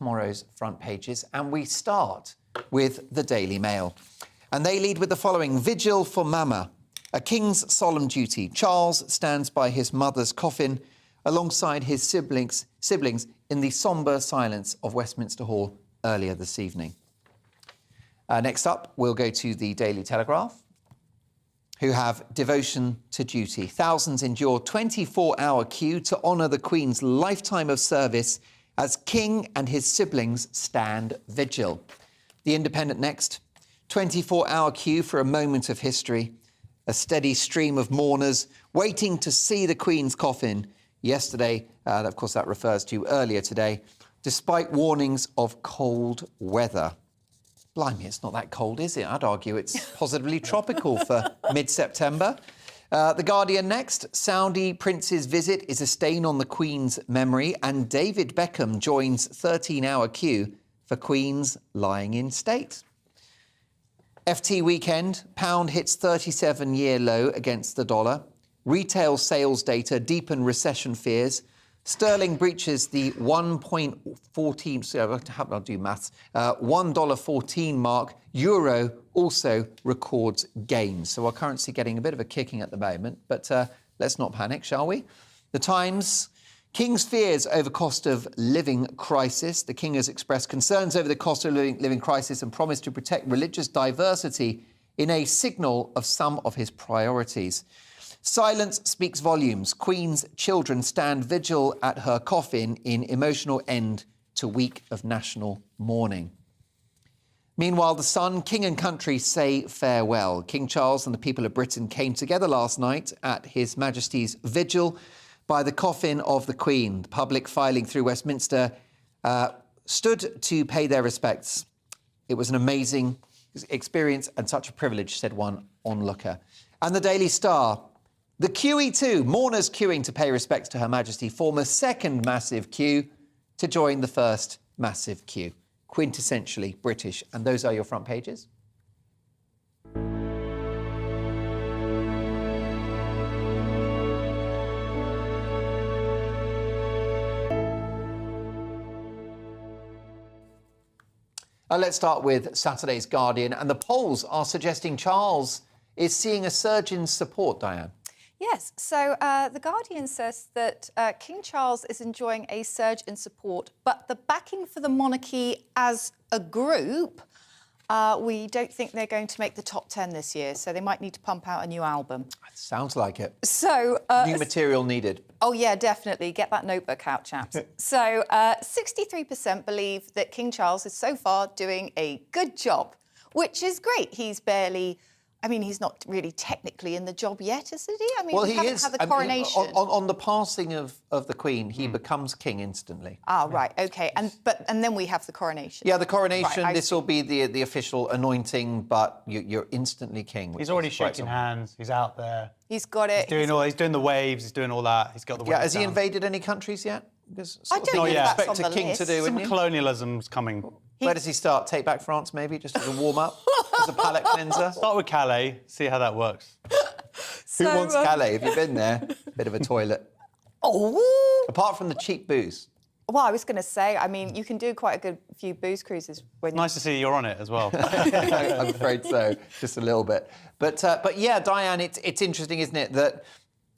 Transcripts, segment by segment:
tomorrow's front pages, and we start with the Daily Mail. And they lead with the following: Vigil for Mama, a king's solemn duty. Charles stands by his mother's coffin alongside his siblings in the sombre silence of Westminster Hall earlier this evening. Next up, we'll go to the Daily Telegraph, who have devotion to duty. Thousands endure 24-hour queue to honour the Queen's lifetime of service as King and his siblings stand vigil. The Independent next. 24-hour queue for a moment of history. A steady stream of mourners waiting to see the Queen's coffin. Yesterday, of course, that refers to earlier today, despite warnings of cold weather. Blimey, it's not that cold, is it? I'd argue it's positively tropical for mid-September. The Guardian next. Saudi prince's visit is a stain on the Queen's memory, and David Beckham joins 13-hour queue for Queen's lying in state. FT weekend. Pound hits 37-year low against the dollar. Retail sales data deepen recession fears. Sterling breaches the $1.14 mark. Euro also records gains. So our currency getting a bit of a kicking at the moment. But let's not panic, shall we? The Times. King's fears over cost of living crisis. The King has expressed concerns over the cost of living crisis and promised to protect religious diversity in a signal of some of his priorities. Silence speaks volumes. Queen's children stand vigil at her coffin in emotional end to week of national mourning. Meanwhile, The Sun, King and country say farewell. King Charles and the people of Britain came together last night at His Majesty's vigil by the coffin of the Queen. The public filing through Westminster stood to pay their respects. It was an amazing experience and such a privilege, said one onlooker. And the Daily Star. The QE2, mourners queuing to pay respects to Her Majesty, form a second massive queue to join the first massive queue. Quintessentially British. And those are your front pages. Let's start with Saturday's Guardian. And the polls are suggesting Charles is seeing a surge in support, Diane. Yes, so The Guardian says that King Charles is enjoying a surge in support, but the backing for the monarchy as a group, we don't think they're going to make the top 10 this year, so they might need to pump out a new album. Sounds like it. So new material needed. Oh, yeah, definitely. Get that notebook out, chaps. So 63% believe that King Charles is so far doing a good job, which is great. He's barely... I mean, he's not really technically in the job yet, isn't he? I mean, well, we haven't had the coronation. On the passing of the Queen, he becomes king instantly. Ah, right, OK. And then we have the coronation. Yeah, the coronation, right, this will be the official anointing, but you're instantly king. He's already shaking hands. He's out there. He's got it. He's doing the waves. He's doing all that. He's got the waves has down. he invaded any countries yet? I don't know if that's on the king list. To do, Some colonialism's coming. Where does he start? Take back France, maybe, just as a warm-up? As a palate cleanser? Start with Calais, see how that works. Who wants Calais? Have you been there? Bit of a toilet. Oh! Apart from the cheap booze. Well, I was going to say, I mean, you can do quite a good few booze cruises. When Nice to see you're on it as well. I'm afraid so, just a little bit. But yeah, Diane, it's interesting, isn't it, that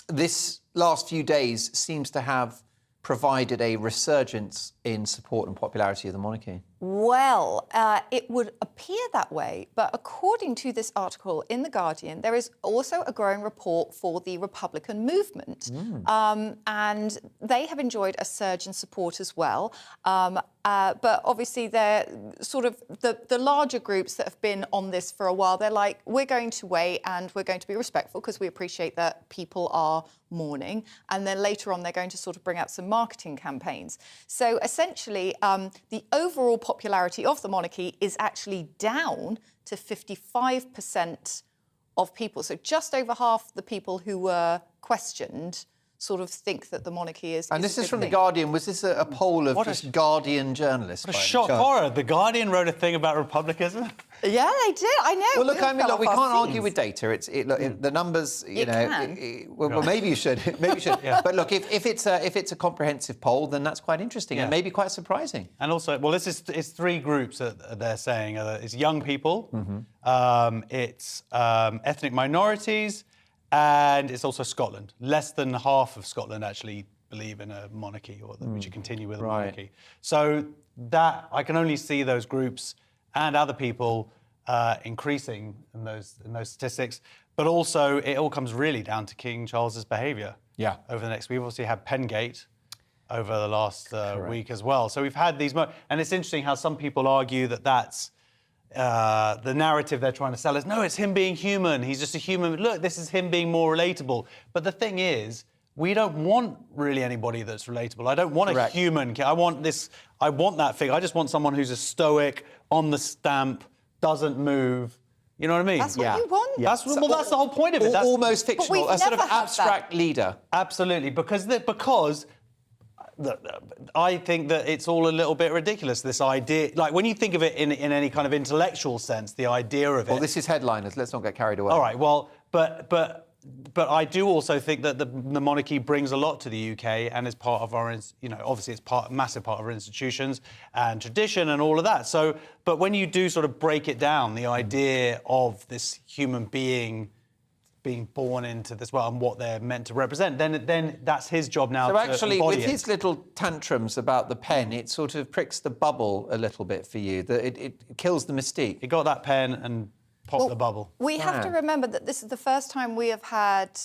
this last few days seems to have provided a resurgence in support and popularity of the monarchy? Well, it would appear that way, but according to this article in The Guardian, there is also a growing report for the Republican movement, and they have enjoyed a surge in support as well. But obviously, they're sort of the larger groups that have been on this for a while. They're like, we're going to wait and we're going to be respectful because we appreciate that people are mourning. And then later on, they're going to sort of bring out some marketing campaigns. So essentially, the overall popularity of the monarchy is actually down to 55% of people. So just over half the people who were questioned sort of think that the monarchy is. And is this a is good from The thing. Guardian. Was this a poll of just Guardian journalists? What a shock horror. The Guardian wrote a thing about republicanism. Yeah, they did. I know. Well, look, all I mean, fell look, we off can't our argue seats. with data. The numbers, you know. can. Well, maybe you should. Maybe you should. But look, if it's a comprehensive poll, then that's quite interesting and maybe quite surprising. And also, well, it's three groups that they're saying. It's young people, it's ethnic minorities, and it's also Scotland. Less than half of Scotland actually believe in a monarchy or that we should continue with a monarchy. So that I can only see those groups and other people increasing in those statistics. But also, it all comes really down to King Charles's behaviour. Yeah. Over the next, we've obviously had Pengate over the last week as well. So we've had these, and it's interesting how some people argue that that's the narrative they're trying to sell is, no, it's him being human. He's just a human. Look, this is him being more relatable. But the thing is, we don't want really anybody that's relatable. I don't want a human. I want that figure. I just want someone who's a stoic, on the stamp, doesn't move. You know what I mean? That's what you want. That's the whole point of it. That's Almost fictional, a sort of never had abstract leader. Absolutely, because I think that it's all a little bit ridiculous, this idea. Like, when you think of it in any kind of intellectual sense, the idea of it... Well, this is headliners. Let's not get carried away. All right, well, but I do also think that the monarchy brings a lot to the UK and is part of our, obviously it's a massive part of our institutions and tradition and all of that. So, but when you do sort of break it down, the idea of this human being being born into this world and what they're meant to represent, then that's his job now. So to actually, embody with it. his little tantrums about the pen, it sort of pricks the bubble a little bit for you. That it kills the mystique. He got that pen and popped the bubble. We have to remember that this is the first time we have had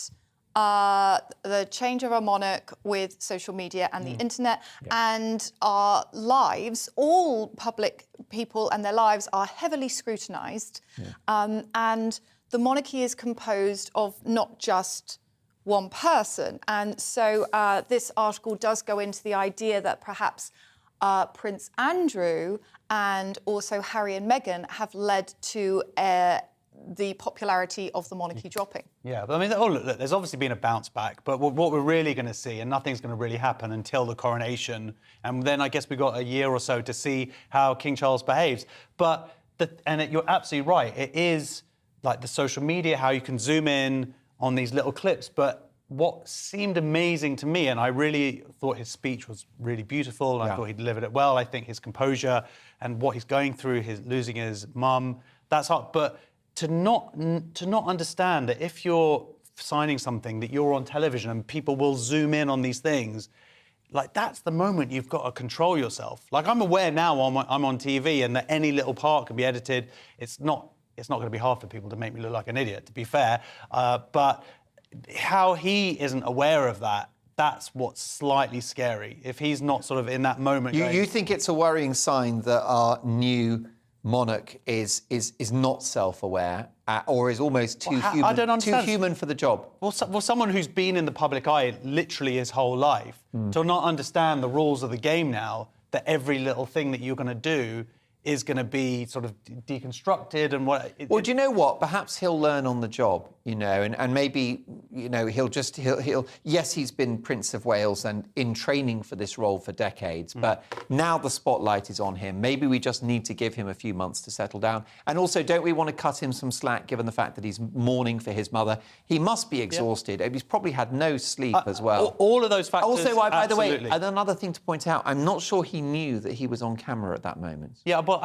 the change of a monarch with social media and the internet, and our lives, all public people and their lives are heavily scrutinised. And the monarchy is composed of not just one person. And so this article does go into the idea that perhaps Prince Andrew and also Harry and Meghan have led to the popularity of the monarchy dropping. Yeah, but I mean, look, there's obviously been a bounce back, but what we're really going to see, and nothing's going to really happen until the coronation, and then I guess we've got a year or so to see how King Charles behaves. But you're absolutely right. It is like the social media, how you can zoom in on these little clips. But what seemed amazing to me, and I really thought his speech was really beautiful, and I thought he delivered it well. I think his composure and what he's going through, his losing his mum, that's hard. But to not understand that if you're signing something, that you're on television and people will zoom in on these things, like, that's the moment you've got to control yourself. Like, I'm aware now I'm on TV and that any little part can be edited. It's not going to be hard for people to make me look like an idiot, to be fair. But how he isn't aware of that, that's what's slightly scary. If he's not sort of in that moment. You think it's a worrying sign that our new monarch is not self-aware or is almost too human? I don't understand. Too human for the job. Well, someone who's been in the public eye literally his whole life, to not understand the rules of the game now, that every little thing that you're going to do is going to be sort of deconstructed and what... Well, do you know what? Perhaps he'll learn on the job, and maybe, he'll yes, he's been Prince of Wales and in training for this role for decades, but now the spotlight is on him. Maybe we just need to give him a few months to settle down. And also, don't we want to cut him some slack, given the fact that he's mourning for his mother? He must be exhausted. He's probably had no sleep as well. All of those factors, Also, by the way, absolutely. another thing to point out, I'm not sure he knew that he was on camera at that moment. Yeah, but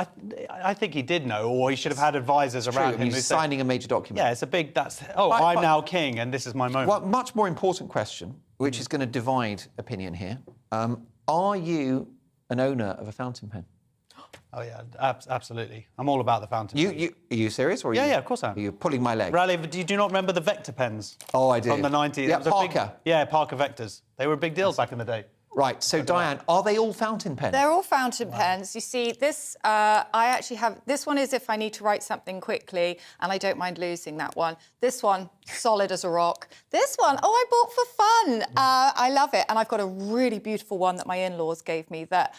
I think he did know, or he should have had advisors around him. He's signing a major document. Yeah, it's a big... I'm now king, and this is my moment. Well, much more important question, which is going to divide opinion here. Are you an owner of a fountain pen? Oh, yeah, absolutely. I'm all about the fountain pen. Are you serious? Or are Yeah, of course I am. Are you pulling my leg? Raleigh, do you not remember the Vector pens? Oh, I do. From the 90s. Yeah, Parker. Parker Vectors. They were big deals back in the day. Right, so Diane, are they all fountain pens? They're all fountain pens. You see, this, I actually have, this one is if I need to write something quickly, and I don't mind losing that one. This one, solid as a rock. This one, I bought for fun. I love it. And I've got a really beautiful one that my in-laws gave me that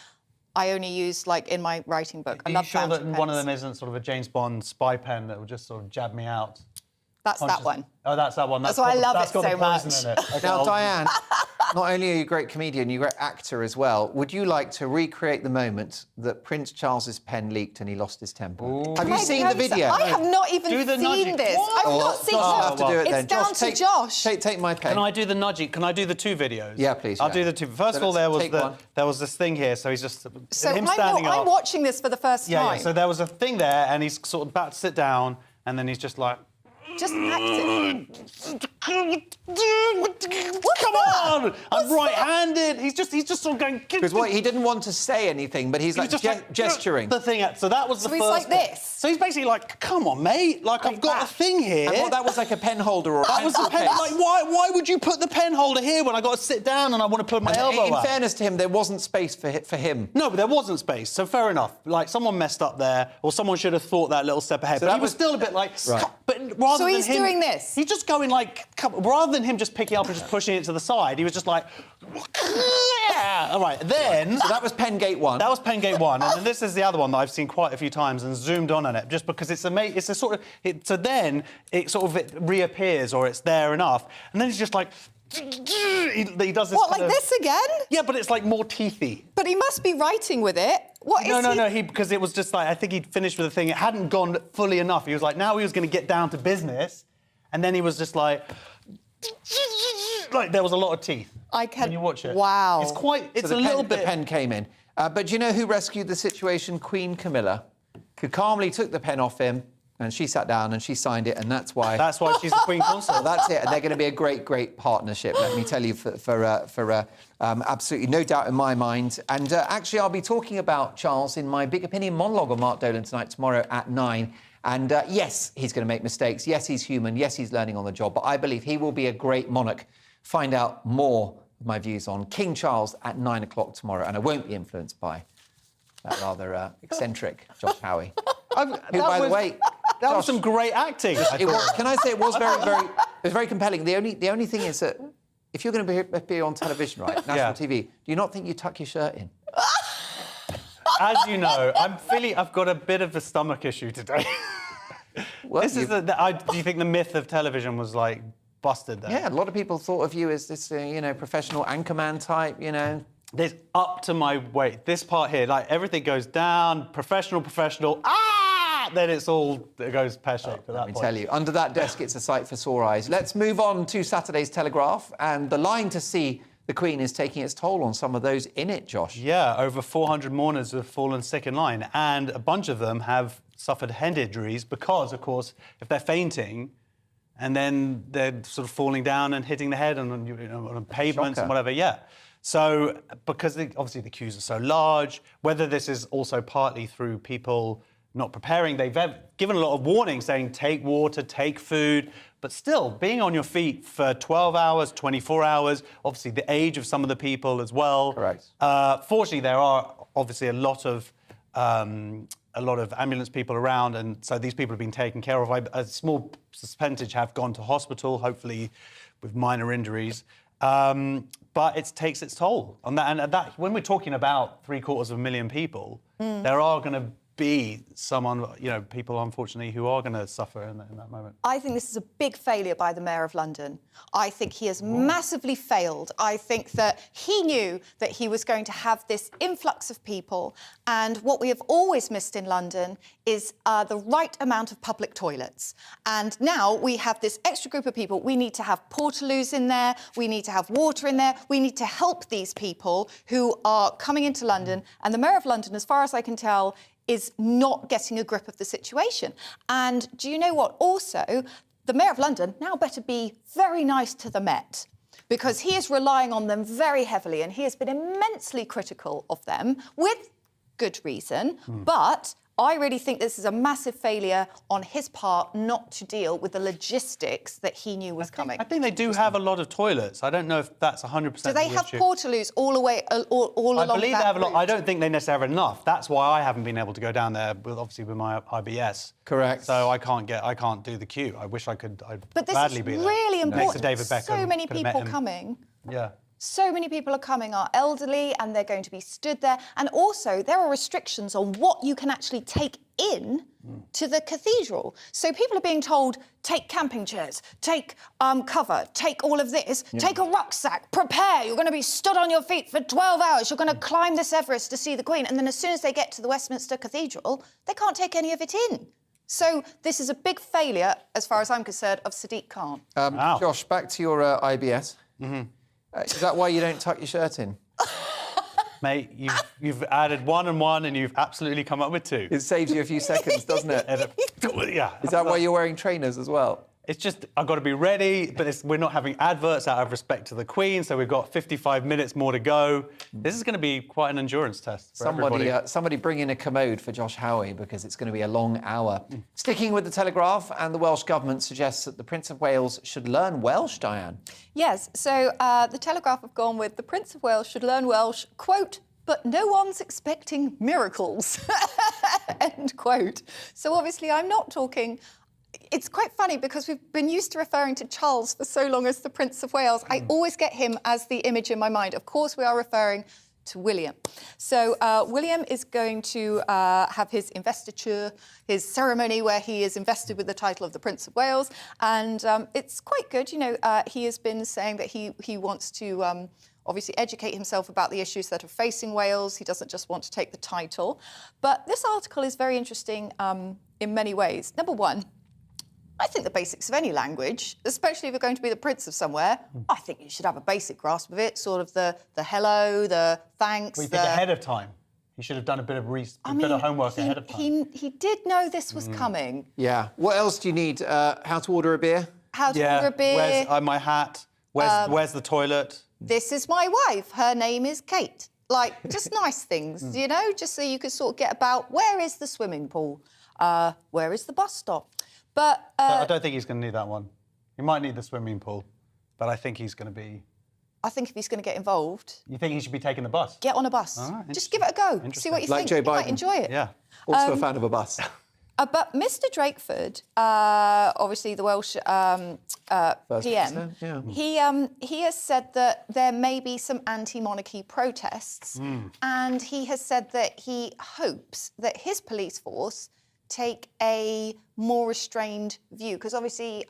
I only use, like, in my writing book. I love fountain pens. Are you sure that one of them isn't sort of a James Bond spy pen that will just sort of jab me out? That's that one. Oh, that's that one. That's why I love it so much. In it. Okay, Now, Diane, not only are you a great comedian, you're a great actor as well. Would you like to recreate the moment that Prince Charles's pen leaked and he lost his temper? Have you seen the video? I have not even seen this. What? I've not seen Josh will have to do it then. It's down to Josh. Take my pen. Can I do the nudging? Can I do the 2 videos? Yeah, please. I'll do the 2. First of all, there was this thing here, so he's just So him standing up. I'm watching this for the first time. Yeah, so there was a thing there, and he's sort of about to sit down, and then he's just like... Just acting. Come on! I'm right-handed. He's just sort of going... Because he didn't want to say anything, but he's like just gesturing. The thing. So that was the So first... he's like this. So he's basically like, come on, mate. Like, I've got a thing here. And that was like a pen holder or a That was the pen. Like, why would you put the pen holder here when I got to sit down and I want to put my elbow In out? fairness to him, there wasn't space for him. No, but there wasn't space, so fair enough. Like, someone messed up there, or someone should have thought that little step ahead. So but that he was still a bit like... Right. But rather So than he's him, doing this? He's just going like... Rather than him just picking up and just pushing it to the side, he was just like... Yeah. All right, then... So that was pen gate 1. That was pen gate 1, and then this is the other one that I've seen quite a few times and zoomed on it, just because it's a sort of... so then it sort of reappears, or it's there enough, and then he's just like... He does this. What, like this again? Yeah, but it's like more teethy. But he must be writing with it. What is No, because it was just like, I think he'd finished with the thing. It hadn't gone fully enough. He was like, now he was going to get down to business, and then he was just like there was a lot of teeth. Can you watch it? Wow. It's so a little the bit... pen came in. But do you know who rescued the situation? Queen Camilla, who calmly took the pen off him, and she sat down and she signed it, and that's why... That's why she's the Queen Consort. That's it, and they're going to be a great, great partnership, let me tell you, for absolutely no doubt in my mind. And actually, I'll be talking about Charles in my Big Opinion monologue on Mark Dolan tonight, tomorrow at 9. And yes, he's going to make mistakes. Yes, he's human. Yes, he's learning on the job. But I believe he will be a great monarch. Find out more of my views on King Charles at 9 o'clock tomorrow, and I won't be influenced by that rather eccentric Josh Howie. Who, by the way... That was some great acting. Can I say it was very compelling. The only thing is that if you're going to be on television, right, national TV, do you not think you tuck your shirt in? As you know, I've got a bit of a stomach issue today. Well, do you think the myth of television was like busted there? Yeah, a lot of people thought of you as this, professional anchorman type, There's up to my weight. This part here, like everything goes down, professional. Then it goes pear-shaped at that point. Let me tell you, under that desk, it's a sight for sore eyes. Let's move on to Saturday's Telegraph, and the line to see the Queen is taking its toll on some of those in it, Josh. Yeah, over 400 mourners have fallen sick in line, and a bunch of them have suffered head injuries because, of course, if they're fainting and then they're sort of falling down and hitting the head on pavements and whatever, So, because obviously the queues are so large, whether this is also partly through people not preparing, they've given a lot of warning saying take water, take food, but still being on your feet for 12 hours, 24 hours, obviously the age of some of the people as well. Correct. Fortunately, there are obviously a lot of ambulance people around, and so these people have been taken care of. A small percentage have gone to hospital, hopefully with minor injuries. But it takes its toll on that. And that, when we're talking about 750,000 people, there are going to be people, unfortunately, who are going to suffer in that moment. I think this is a big failure by the Mayor of London. I think he has massively failed. I think that he knew that he was going to have this influx of people, and what we have always missed in London is the right amount of public toilets. And now we have this extra group of people. We need to have portaloos in there. We need to have water in there. We need to help these people who are coming into London. And the Mayor of London, as far as I can tell, is not getting a grip of the situation. And do you know what? Also, the Mayor of London now better be very nice to the Met, because he is relying on them very heavily, and he has been immensely critical of them, with good reason. But I really think this is a massive failure on his part not to deal with the logistics that he knew was coming. I think they do have a lot of toilets. I don't know if that's 100% Do they have portaloos all the way, all along I believe that they have a lot. route? I don't think they necessarily have enough. That's why I haven't been able to go down there, obviously with my IBS. Correct. So I can't do the queue. I wish I could. But this gladly is be there. really Next to important. David Beckham. So many Could have met people him. coming. Yeah. So many people are coming, are elderly, and they're going to be stood there. And also, there are restrictions on what you can actually take in to the cathedral. So people are being told, take camping chairs, take cover, take all of this, take a rucksack, prepare, you're going to be stood on your feet for 12 hours, you're going to climb this Everest to see the Queen. And then as soon as they get to the Westminster Cathedral, they can't take any of it in. So this is a big failure, as far as I'm concerned, of Sadiq Khan. Wow. Josh, back to your IBS. Is that why you don't tuck your shirt in? Mate, you've added 1 and 1 and you've absolutely come up with 2. It saves you a few seconds, doesn't it? Yeah. Is that why you're wearing trainers as well? It's just, I've got to be ready, but we're not having adverts out of respect to the Queen, so we've got 55 minutes more to go. This is going to be quite an endurance test for everybody. Somebody bring in a commode for Josh Howie, because it's going to be a long hour. Sticking with the Telegraph, and the Welsh Government suggests that the Prince of Wales should learn Welsh, Diane. Yes, so the Telegraph have gone with the Prince of Wales should learn Welsh, quote, but no one's expecting miracles, end quote. So obviously I'm not talking... It's quite funny because we've been used to referring to Charles for so long as the Prince of Wales. I always get him as the image in my mind. Of course, we are referring to William. So William is going to have his investiture, his ceremony where he is invested with the title of the Prince of Wales. And it's quite good. You know, he has been saying that he wants to obviously educate himself about the issues that are facing Wales. He doesn't just want to take the title. But this article is very interesting in many ways. Number one, I think the basics of any language, especially if you're going to be the prince of somewhere, I think you should have a basic grasp of it, sort of the hello, the thanks. We think ahead of time. He should have done a bit of homework ahead of time. He did know this was coming. Yeah. What else do you need? How to order a beer? How to order a beer. Where's my hat? Where's the toilet? This is my wife. Her name is Kate. Like, just nice things, you know, just so you could sort of get about where is the swimming pool? Where is the bus stop? But I don't think he's going to need that one. He might need the swimming pool, but I think he's going to be... I think if he's going to get involved... You think he should be taking the bus? Get on a bus. Just give it a go. See what you like think. Joe You might Biden. enjoy it. Yeah. Also a fan of a bus. But Mr Drakeford, obviously the Welsh PM, he has said that there may be some anti-monarchy protests, and he has said that he hopes that his police force take a more restrained view, because obviously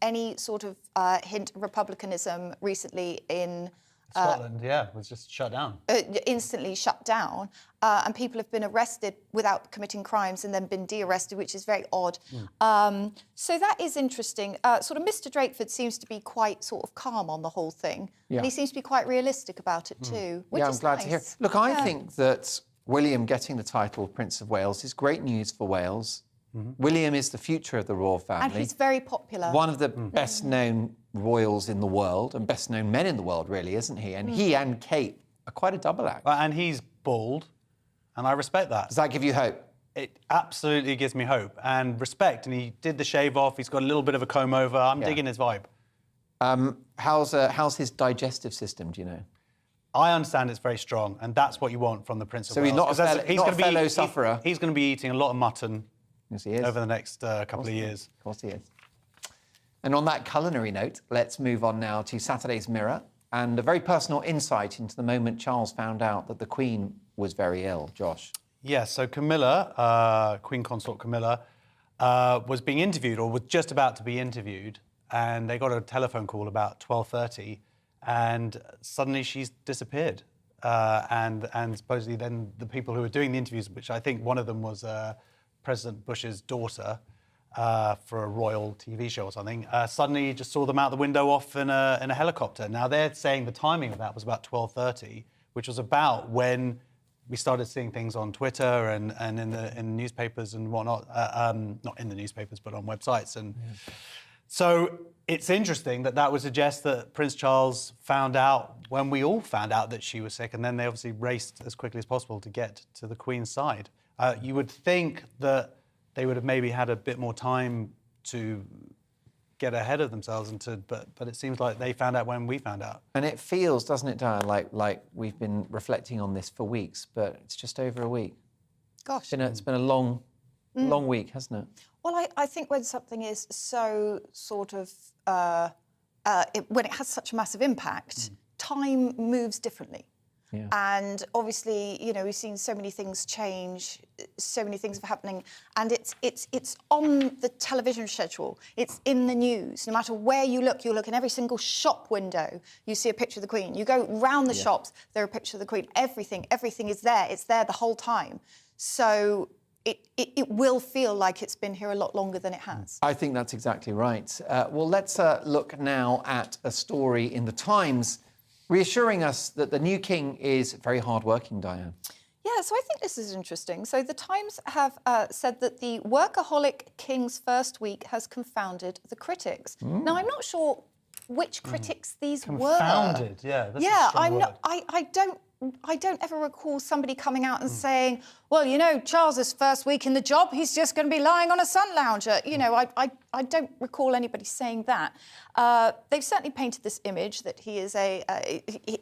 any sort of hint of republicanism recently in Scotland, was just shut down. Instantly shut down, and people have been arrested without committing crimes and then been de-arrested, which is very odd. So that is interesting. Sort of Mr Drakeford seems to be quite sort of calm on the whole thing, and he seems to be quite realistic about it too, which is I'm glad nice. to hear. Look, I think that William getting the title of Prince of Wales is great news for Wales. William is the future of the royal family. And he's very popular. One of the best-known royals in the world and best-known men in the world, really, isn't he? And he and Kate are quite a double act. And he's bald, and I respect that. Does that give you hope? It absolutely gives me hope and respect. And he did the shave off. He's got a little bit of a comb over. I'm digging his vibe. How's his digestive system, do you know? I understand it's very strong, and that's what you want from the Prince of So Wales. he's not a fellow sufferer. He's going to be eating a lot of mutton over the next couple of years. Of course he is. And on that culinary note, let's move on now to Saturday's Mirror and a very personal insight into the moment Charles found out that the Queen was very ill. Josh. Yeah, so Camilla, Queen Consort Camilla, was being interviewed, or was just about to be interviewed, and they got a telephone call about 12:30, and suddenly she's disappeared. And supposedly then the people who were doing the interviews, which I think one of them was President Bush's daughter, for a royal TV show or something, suddenly just saw them out the window off in a helicopter. Now, they're saying the timing of that was about 12:30, which was about when we started seeing things on Twitter and in newspapers and whatnot. Not in the newspapers, but on websites. And so it's interesting that would suggest that Prince Charles found out when we all found out that she was sick, and then they obviously raced as quickly as possible to get to the Queen's side. You would think that they would have maybe had a bit more time to get ahead of themselves, but it seems like they found out when we found out. And it feels, doesn't it, Diane, like we've been reflecting on this for weeks, but it's just over a week. Gosh. It's been a long week, hasn't it? Well, I think when something is so sort of, when it has such a massive impact, time moves differently. Yeah. And obviously, we've seen so many things change, so many things are happening, and it's on the television schedule. It's in the news. No matter where you look in every single shop window, you see a picture of the Queen. You go round the shops, there are a picture of the Queen. Everything is there. It's there the whole time. So it will feel like it's been here a lot longer than it has. I think that's exactly right. Well, let's look now at a story in The Times reassuring us that the new king is very hard-working, Diane. Yeah, so I think this is interesting. So the Times have said that the Workaholic King's first week has confounded the critics. Now, I'm not sure which critics these were. Confounded, yeah. That's a strong word. I don't ever recall somebody coming out and saying, well, Charles's first week in the job, he's just going to be lying on a sun lounger. I don't recall anybody saying that. They've certainly painted this image that he is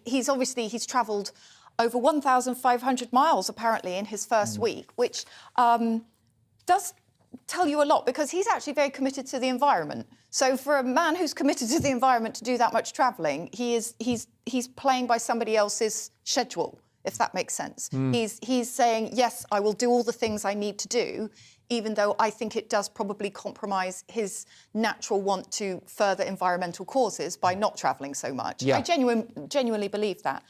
he's travelled over 1,500 miles, apparently, in his first week, which does tell you a lot because he's actually very committed to the environment. So for a man who's committed to the environment to do that much travelling, he's playing by somebody else's schedule, if that makes sense. He's saying, yes, I will do all the things I need to do, even though I think it does probably compromise his natural want to further environmental causes by not travelling so much. Yeah. I genuinely believe that.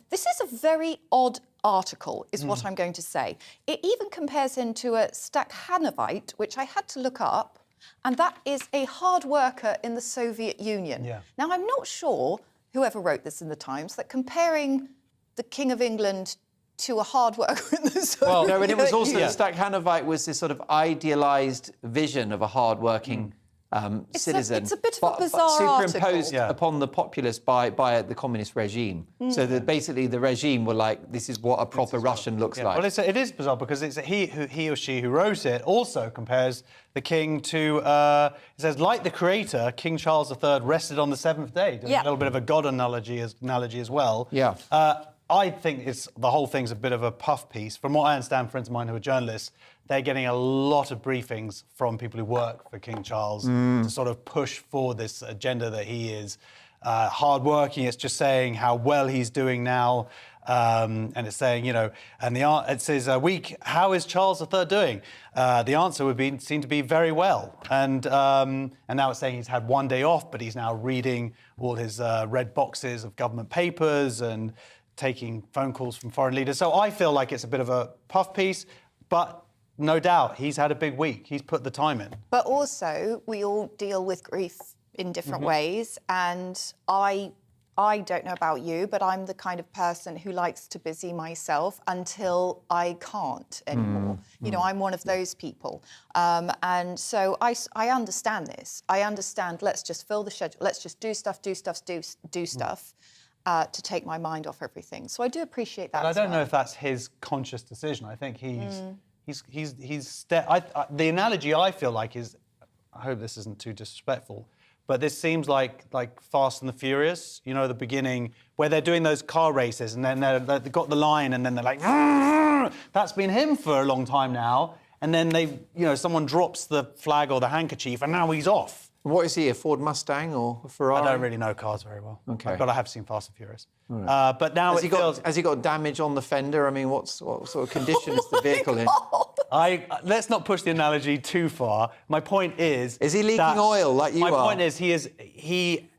This is a very odd article, is what I'm going to say. It even compares him to a Stakhanovite, which I had to look up, and that is a hard worker in the Soviet Union. Yeah. Now, I'm not sure, whoever wrote this in the Times, that comparing the King of England to a hard worker in the Soviet Union... No, and it was also, the Stakhanovite was this sort of idealised vision of a hard-working citizen. It's a bit of a bizarre but superimposed article. upon the populace by the communist regime. So that basically the regime were like, this is what a proper Russian looks like. Well, it is bizarre because it's he or she who wrote it also compares the king to, it says, like the creator, King Charles III rested on the seventh day. Doing a little bit of a God analogy as well. Yeah. I think the whole thing's a bit of a puff piece. From what I understand, friends of mine who are journalists, they're getting a lot of briefings from people who work for King Charles to sort of push for this agenda that he is hardworking. It's just saying how well he's doing now. And it's saying, and it says, how is Charles III doing? The answer would seem to be very well. And now it's saying he's had one day off, but he's now reading all his red boxes of government papers and taking phone calls from foreign leaders. So I feel like it's a bit of a puff piece, but no doubt he's had a big week. He's put the time in. But also, we all deal with grief in different ways, and I don't know about you, but I'm the kind of person who likes to busy myself until I can't anymore. I'm one of those people. And so I understand this. I understand, let's just fill the schedule. Let's just do stuff, to take my mind off everything. So I do appreciate that. But I don't know if that's his conscious decision. I think the analogy I feel like is, I hope this isn't too disrespectful, but this seems like Fast and the Furious, the beginning, where they're doing those car races and then they've got the line and then they're like, that's been him for a long time now. And then someone drops the flag or the handkerchief and now he's off. What is he, a Ford Mustang or a Ferrari? I don't really know cars very well. Okay. But I have seen Fast and Furious. Right. But now has he got damage on the fender? I mean, what sort of condition is the vehicle in? Let's not push the analogy too far. My point is... Is he leaking oil like you are? My point is he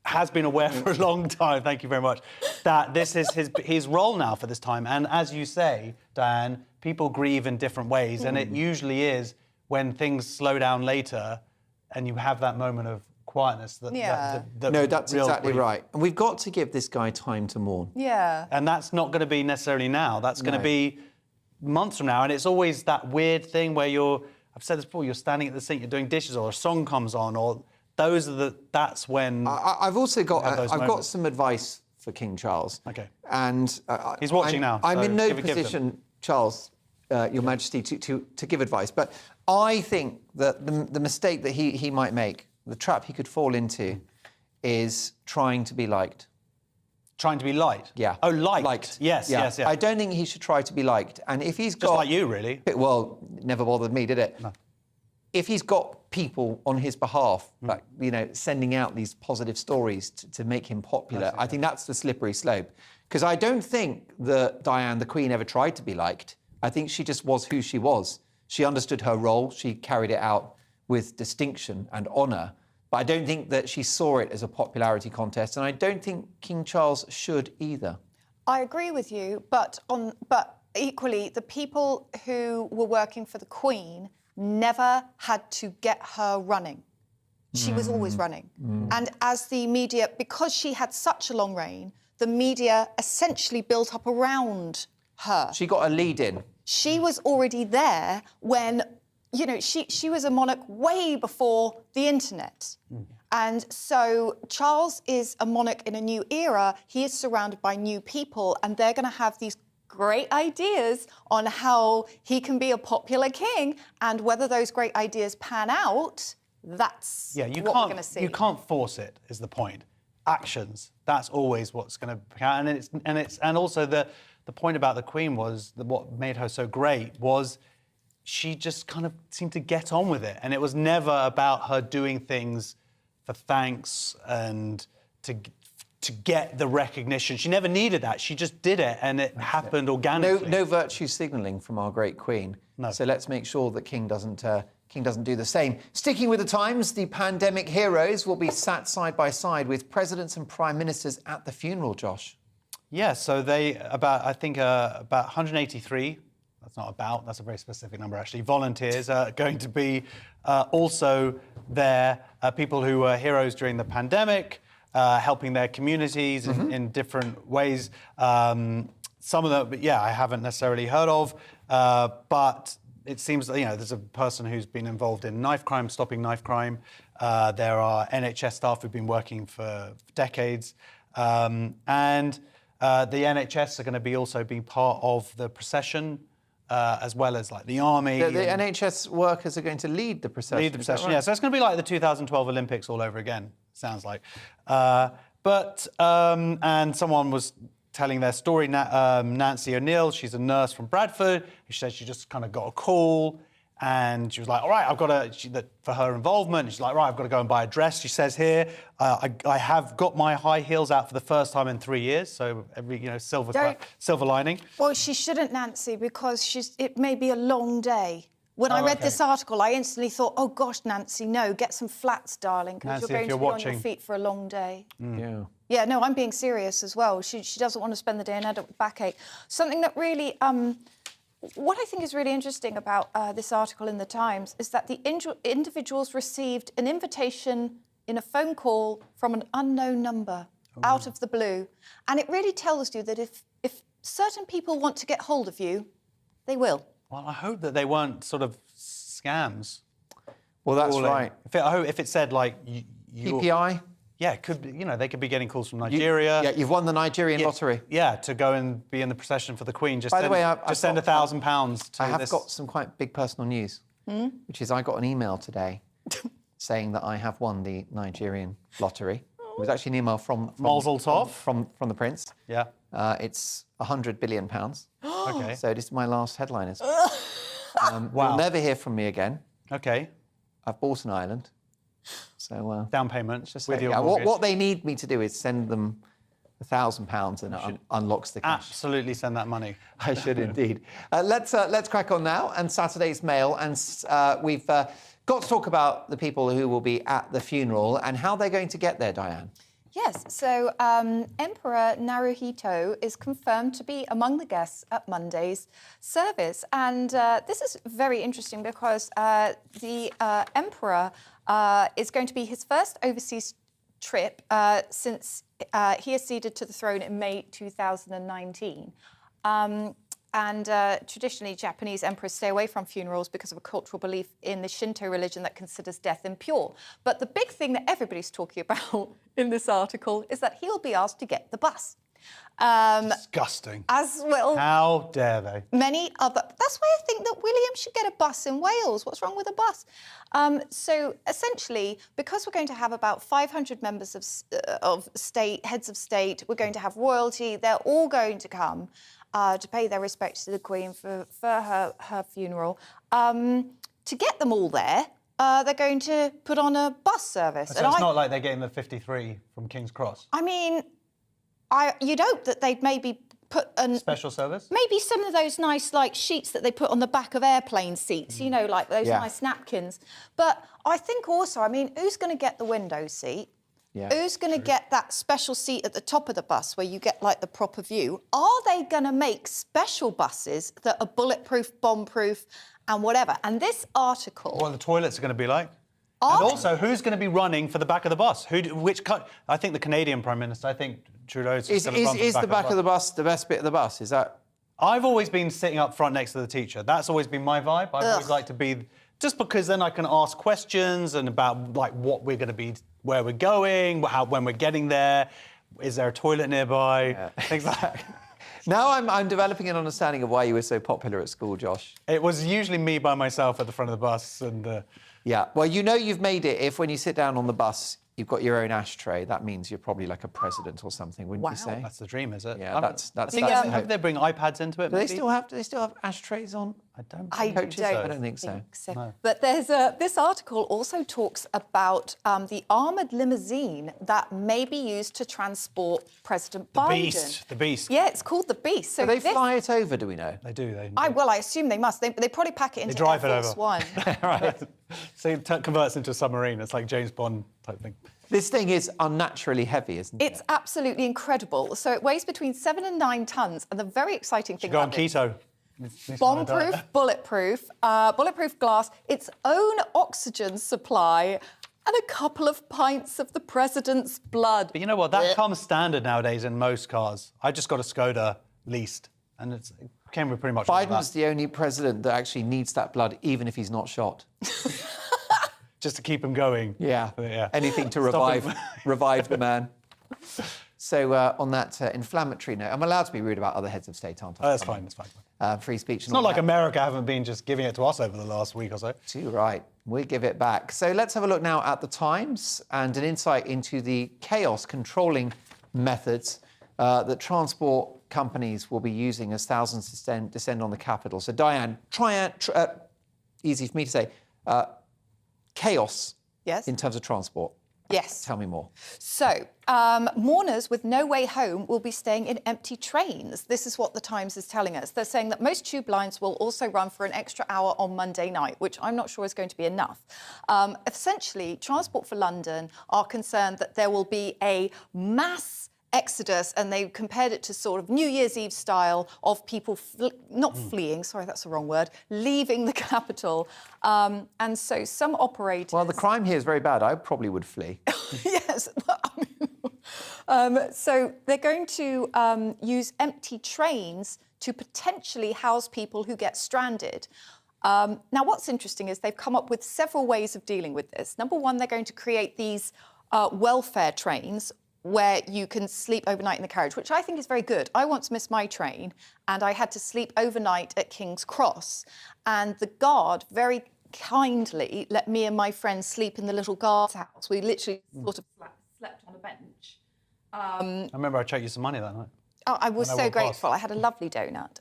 has been aware for a long time, thank you very much, that this is his role now for this time. And as you say, Diane, people grieve in different ways. And it usually is when things slow down later and you have that moment of quietness. No, that's exactly right. And we've got to give this guy time to mourn. Yeah. And that's not going to be necessarily now. That's going to be months from now. And it's always that weird thing where I've said this before, you're standing at the sink, you're doing dishes, or a song comes on, or that's when... I've also got some advice for King Charles. Okay. And... he's watching now. I'm so in no position, Charles, Your Majesty, to give advice. But I think that the mistake that he might make, the trap he could fall into, is trying to be liked. Trying to be liked? Yeah. Oh, liked. Yes. I don't think he should try to be liked. And if he's got... Just like you, really. Well, never bothered me, did it? No. If he's got people on his behalf, sending out these positive stories to make him popular, I think that's the slippery slope. Because I don't think that Diane, the Queen, ever tried to be liked. I think she just was who she was. She understood her role. She carried it out with distinction and honour. But I don't think that she saw it as a popularity contest. And I don't think King Charles should either. I agree with you, but equally, the people who were working for the Queen never had to get her running. She was always running. And as the media, because she had such a long reign, the media essentially built up around her. She got a lead in. She was already there when, you know, she was a monarch way before the internet. And so Charles is a monarch in a new era. He is surrounded by new people, and they're going to have these great ideas on how he can be a popular king, and whether those great ideas pan out, that's what we're going to see. You can't force it, is the point. Actions, that's always what's going to count. And also the point about the Queen was that what made her so great was she just kind of seemed to get on with it. And it was never about her doing things for thanks and to get the recognition. She never needed that. She just did it, and it happened organically. No virtue signalling from our great Queen. No. So let's make sure that King doesn't do the same. Sticking with the times, the pandemic heroes will be sat side by side with presidents and prime ministers at the funeral, Josh. Yeah, so about 183, that's a very specific number actually, volunteers are going to be also there, people who were heroes during the pandemic, helping their communities in different ways. Some of them, I haven't necessarily heard of, but it seems that, there's a person who's been involved in knife crime, stopping knife crime. There are NHS staff who've been working for decades. And the NHS are going to be also being part of the procession, as well as like the army. The NHS workers are going to lead the procession. Lead the procession, right? yeah. So it's going to be like the 2012 Olympics all over again, sounds like. And someone was telling their story, Nancy O'Neill, she's a nurse from Bradford. She said she just kind of got a call and she was like, all right, I've got to, for her involvement, she's like, right, I've got to go and buy a dress. She says here, I have got my high heels out for the first time in 3 years. So every, silver lining. Well, she shouldn't, Nancy, because it may be a long day. When I read this article, I instantly thought, oh gosh, Nancy, no, get some flats, darling, because you're going to be on your feet for a long day. Yeah. Yeah, no, I'm being serious as well. She doesn't want to spend the day in adult backache. Something that really, what I think is really interesting about this article in the Times is that the individuals received an invitation in a phone call from an unknown number out of the blue. And it really tells you that if certain people want to get hold of you, they will. Well, I hope that they weren't sort of scams. Well, that's right. If it said like PPI? Yeah, it could be, they could be getting calls from Nigeria. You've won the Nigerian lottery. Yeah, to go and be in the procession for the Queen. By the way, send £1,000 to this. I have got some quite big personal news, which is I got an email today saying that I have won the Nigerian lottery. It was actually an email from Mazel tov. From the Prince. Yeah. It's £100 billion. Okay. So this is my last headliners. Wow. You'll never hear from me again. Okay. I've bought an island. So down payment just with say, your mortgage. What they need me to do is send them £1,000 and it unlocks the cash. Absolutely send that money. I should indeed. Let's crack on now and Saturday's Mail, and we've got to talk about the people who will be at the funeral and how they're going to get there, Diane. Yes, so Emperor Naruhito is confirmed to be among the guests at Monday's service. And this is very interesting because the Emperor is going to be his first overseas trip since he acceded to the throne in May 2019. And traditionally, Japanese emperors stay away from funerals because of a cultural belief in the Shinto religion that considers death impure. But the big thing that everybody's talking about in this article is that he'll be asked to get the bus. Disgusting. As well. How dare they? Many other. That's why I think that William should get a bus in Wales. What's wrong with a bus? So essentially, because we're going to have about 500 members of state, heads of state, we're going to have royalty. They're all going to come to pay their respects to the Queen for her funeral. To get them all there, they're going to put on a bus service. So it's not like they're getting the 53 from King's Cross? I mean, you'd hope that they'd maybe put Special service? maybe some of those nice like sheets that they put on the back of airplane seats, you know, like those nice napkins. But I think also, I mean, who's going to get the window seat? Yeah, Who's going to get that special seat at the top of the bus where you get like the proper view? Are they going to make special buses that are bulletproof, bomb-proof and whatever? And this article... What the toilets are going to be like? Are And they? also, who's going to be running for the back of the bus? I think the Canadian Prime Minister, I think Trudeau's Is going to run for the back of the bus the best bit of the bus? Is that... I've always been sitting up front next to the teacher. That's always been my vibe. I've always liked to be... Just because then I can ask questions and about, like, what we're going to be... Where we're going, when we're getting there, is there a toilet nearby, things like that. Now I'm developing an understanding of why you were so popular at school, Josh. It was usually me by myself at the front of the bus and... Yeah, well, you know you've made it if when you sit down on the bus, you've got your own ashtray. That means you're probably like a president or something, wouldn't you say? That's the dream, is it? Yeah, that's I think the maybe they bring iPads into it, Do maybe? they still have ashtrays on? I don't I think coaches? don't I don't think so. No. But there's this article also talks about the armoured limousine that may be used to transport President Biden. The Beast. Yeah, it's called the Beast. So Do they this- fly it over, do we know? They do, I assume they must. They probably pack it into drive Air it Force over. One. Right. So it converts into a submarine. It's like James Bond type thing. This thing is unnaturally heavy, isn't it? It's absolutely incredible. So it weighs between 7 and 9 tons. And the very exciting thing Go on about it, keto. bomb-proof, bulletproof, bulletproof glass, its own oxygen supply, and a couple of pints of the president's blood. But you know what? That comes standard nowadays in most cars. I just got a Skoda leased, and it came with pretty much all of Biden's that. the only president that actually needs that blood, even if he's not shot. Just to keep him going. Yeah. Yeah. Anything to Stop him. revive the man. So on that inflammatory note, I'm allowed to be rude about other heads of state, aren't I? Oh, that's fine. That's fine. Free speech. It's not like America haven't been just giving it to us over the last week or so. Too right. We give it back. So let's have a look now at the Times and an insight into the chaos controlling methods that transport companies will be using as thousands descend on the capital. So Diane, easy for me to say, chaos Yes. in terms of transport. Yes. Tell me more. So, mourners with no way home will be staying in empty trains. This is what the Times is telling us. They're saying that most tube lines will also run for an extra hour on Monday night, which I'm not sure is going to be enough. Essentially, Transport for London are concerned that there will be a mass exodus, and they compared it to sort of New Year's Eve style of people not fleeing, sorry, that's the wrong word, leaving the capital. And so some operators... Well, the crime here is very bad. I probably would flee. Yes. So they're going to use empty trains to potentially house people who get stranded. Now, what's interesting is they've come up with several ways of dealing with this. Number one, they're going to create these welfare trains where you can sleep overnight in the carriage, which I think is very good. I once missed my train and I had to sleep overnight at King's Cross. And the guard very kindly let me and my friend sleep in the little guard's house. We literally sort of slept on a bench. I remember I checked you some money that night. Oh, I was I so walked grateful. past. I had a lovely donut.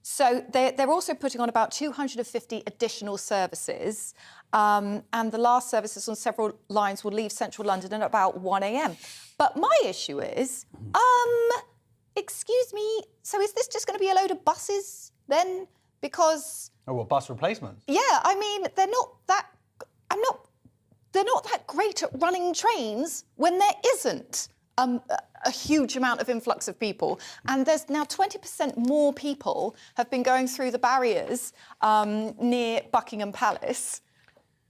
So they're also putting on about 250 additional services. And the last services on several lines will leave central London at about 1 a.m. But my issue is, excuse me, so is this just going to be a load of buses then? Because... Oh, what, bus replacements? Yeah, I mean, they're not that great at running trains when there isn't a huge amount of influx of people. And there's now 20% more people have been going through the barriers near Buckingham Palace.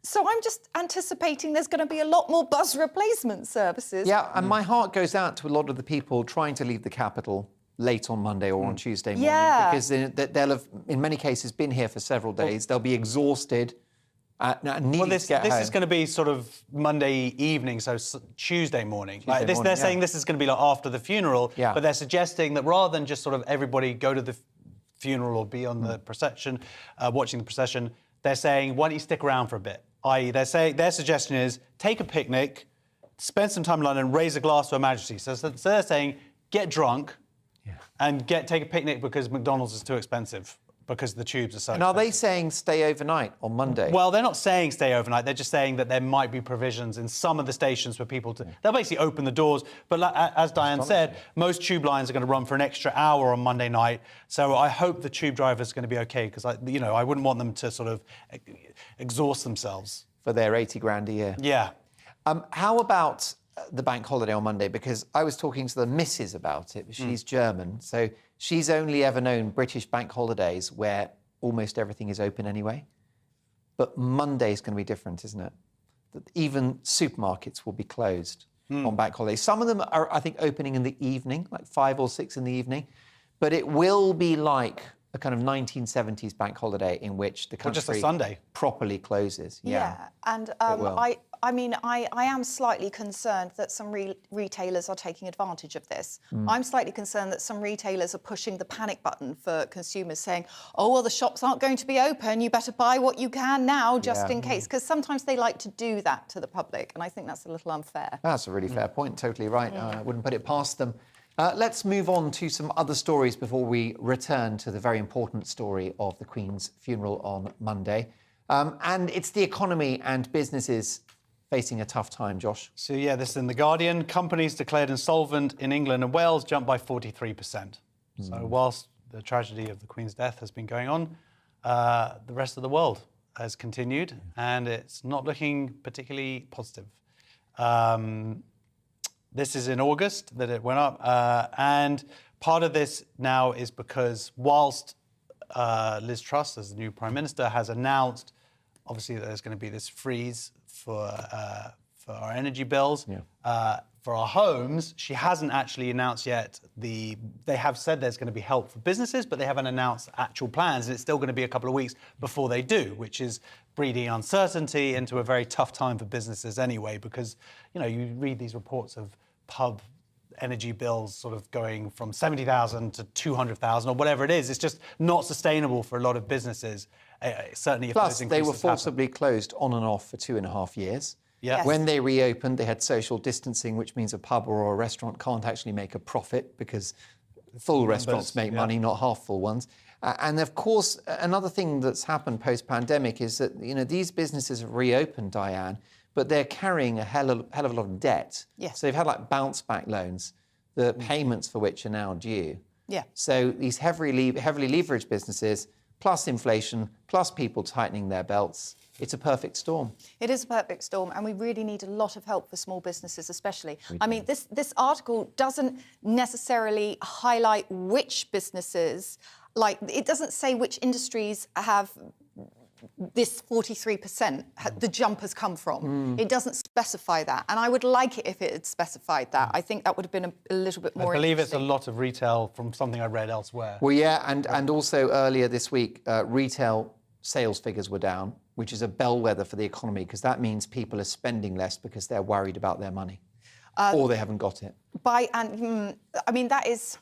So I'm just anticipating there's going to be a lot more bus replacement services. Yeah, and my heart goes out to a lot of the people trying to leave the capital late on Monday or on Tuesday morning. Yeah. Because they'll have, in many cases, been here for several days. They'll be exhausted and needing to get home. This is going to be sort of Monday evening, so Tuesday morning. Morning, they're saying this is going to be like after the funeral, Yeah. but they're suggesting that rather than just sort of everybody go to the funeral or be on the procession, watching the procession, they're saying, why don't you stick around for a bit? I.e., their suggestion is take a picnic, spend some time in London, raise a glass to Her Majesty. So they're saying get drunk and take a picnic because McDonald's is too expensive. because the tubes are so And are they expensive. saying stay overnight on Monday? Well, they're not saying stay overnight. They're just saying that there might be provisions in some of the stations for people to... They'll basically open the doors. But as Diane said, most tube lines are going to run for an extra hour on Monday night. So I hope the tube drivers are going to be OK, because, I wouldn't want them to sort of exhaust themselves. For their 80 grand a year. Yeah. How about the bank holiday on Monday? Because I was talking to the missus about it. She's German, so she's only ever known British bank holidays where almost everything is open anyway. But Monday is going to be different, isn't it? Even supermarkets will be closed on bank holidays. Some of them are, I think, opening in the evening, like 5 or 6 in the evening. But it will be like a kind of 1970s bank holiday in which the country just a Sunday. properly closes. And will. I mean, I am slightly concerned that some retailers are taking advantage of this. I'm slightly concerned that some retailers are pushing the panic button for consumers, saying, oh, well, the shops aren't going to be open, you better buy what you can now just in case. Because sometimes they like to do that to the public, and I think that's a little unfair. That's a really fair point, totally right. I wouldn't put it past them. Let's move on to some other stories before we return to the very important story of the Queen's funeral on Monday. And it's the economy and businesses facing a tough time, Josh. So, yeah, this is in The Guardian. Companies declared insolvent in England and Wales jumped by 43%. So whilst the tragedy of the Queen's death has been going on, the rest of the world has continued, and it's not looking particularly positive. This is in August that it went up, and part of this now is because whilst Liz Truss, as the new Prime Minister, has announced, obviously, that there's going to be this freeze for our energy bills, for our homes, she hasn't actually announced yet they have said there's going to be help for businesses, but they haven't announced actual plans, and it's still going to be a couple of weeks before they do, which is breeding uncertainty into a very tough time for businesses anyway, because, you read these reports of pub energy bills sort of going from 70,000 to 200,000 or whatever it is. It's just not sustainable for a lot of businesses, certainly if Plus, those they were increases happen. forcibly closed on and off for 2.5 years. Yes. When they reopened, they had social distancing, which means a pub or a restaurant can't actually make a profit because full restaurants make money, not half full ones. And of course, another thing that's happened post-pandemic is that, these businesses have reopened, Diane, but they're carrying a hell of a lot of debt. Yes. So they've had like bounce back loans, the payments for which are now due. Yeah. So these heavily leveraged businesses, plus inflation, plus people tightening their belts, it's a perfect storm. It is a perfect storm, and we really need a lot of help for small businesses especially. I mean, this article doesn't necessarily highlight which businesses, like it doesn't say which industries have this 43%, the jump has come from. It doesn't specify that, and I would like it if it had specified that. I think that would have been a little bit more I believe it's a interesting. lot of retail from something I read elsewhere. Well, yeah, and also earlier this week, retail sales figures were down, which is a bellwether for the economy, because that means people are spending less because they're worried about their money, or they haven't got it. I mean, that is...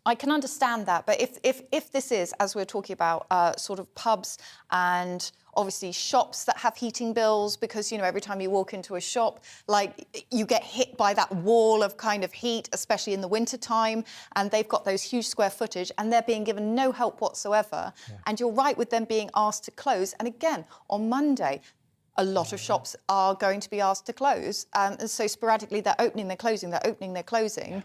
I can understand that, but if this is, as we're talking about, sort of pubs and obviously shops that have heating bills, because, every time you walk into a shop, like, you get hit by that wall of kind of heat, especially in the winter time, and they've got those huge square footage, and they're being given no help whatsoever. Yeah. And you're right with them being asked to close. And again, on Monday, a lot of shops are going to be asked to close. And so sporadically, they're opening, they're closing, they're opening, they're closing. Yeah.